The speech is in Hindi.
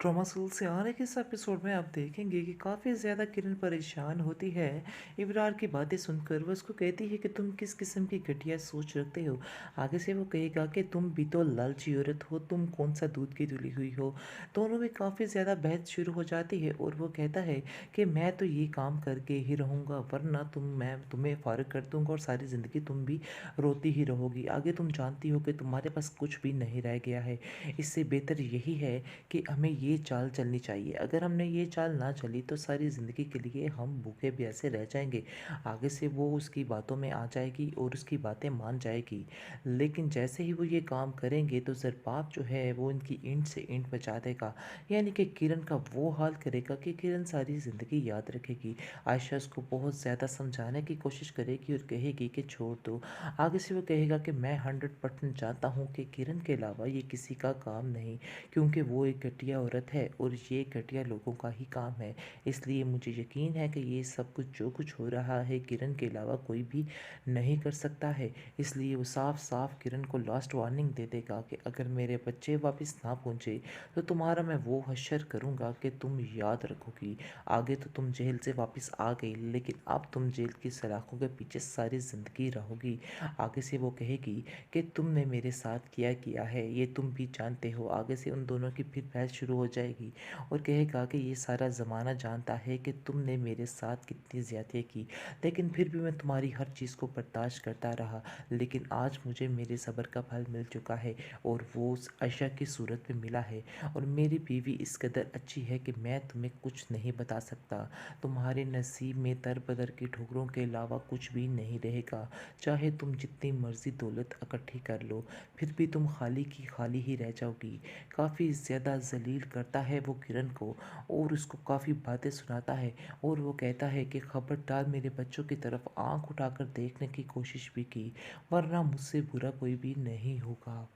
ट्रॉमासूल से आने के इस एपिसोड में आप देखेंगे कि काफ़ी ज़्यादा किरण परेशान होती है। इब्रार की बातें सुनकर वो उसको कहती है कि तुम किस किस्म की घटिया सोच रखते हो। आगे से वो कहेगा कि तुम भी तो लालची औरत हो, तुम कौन सा दूध की धुली हुई हो। दोनों में काफ़ी ज़्यादा बहस शुरू हो जाती है और वो कहता है कि मैं तो ये काम करके ही रहूँगा, वरना मैं तुम्हें फारिग कर दूँगा और सारी ज़िंदगी तुम भी रोती ही रहोगी। आगे तुम जानती हो कि तुम्हारे पास कुछ भी नहीं रह गया है। इससे बेहतर यही है कि हमें ये चाल चलनी चाहिए। अगर हमने ये चाल ना चली तो सारी ज़िंदगी के लिए हम भूखे प्यासे रह जाएंगे। आगे से वो उसकी बातों में आ जाएगी और उसकी बातें मान जाएगी। लेकिन जैसे ही वो ये काम करेंगे तो ज़रबाब जो है वो इनकी ईंट से ईंट बचा देगा। यानी कि किरण का वो हाल करेगा कि किरण सारी ज़िंदगी याद रखेगी। आयशा उसको बहुत ज़्यादा समझाने की कोशिश करेगी और कहेगी कि छोड़ दो। आगे से वो कहेगा कि मैं 100% जानता हूँ कि किरण के अलावा ये किसी का काम नहीं, क्योंकि वो एक घटिया औरत है और ये घटिया लोगों का ही काम है। इसलिए मुझे यकीन है कि ये सब कुछ जो कुछ हो रहा है किरण के अलावा कोई भी नहीं कर सकता है। इसलिए वो साफ साफ किरण को लास्ट वार्निंग दे देगा कि अगर मेरे बच्चे वापस ना पहुँचे तो तुम्हारा मैं वो हश्र करूँगा कि तुम याद रखोगी। आगे तो तुम जेल से वापस आ गई, लेकिन अब तुम जेल की सलाखों के पीछे सारी ज़िंदगी रहोगी। आगे से वो कहेगी कि तुमने मेरे साथ किया किया है ये तुम भी जानते हो। आगे से उन दोनों की फिर बहस शुरू हो जाएगी और कहेगा कि ये सारा ज़माना जानता है कि तुमने मेरे साथ कितनी ज़्यादती की, लेकिन फिर भी मैं तुम्हारी हर चीज़ को बर्दाश्त करता रहा। लेकिन आज मुझे मेरे सब्र का फल मिल चुका है और वो उस आयशा की सूरत में मिला है। और मेरी बीवी इस कदर अच्छी है कि मैं तुम्हें कुछ नहीं बता सकता। तुम्हारे नसीब में दर बदर की ठोकरों के अलावा कुछ भी नहीं रहेगा। चाहे तुम जितनी मर्जी दौलत इकट्ठी कर लो, फिर भी तुम खाली की खाली ही रह जाओगी। काफ़ी ज़्यादा ज़लील करता है वो किरण को और उसको काफ़ी बातें सुनाता है। और वो कहता है कि खबरदार मेरे बच्चों की तरफ आंख उठाकर देखने की कोशिश भी की, वरना मुझसे बुरा कोई भी नहीं होगा।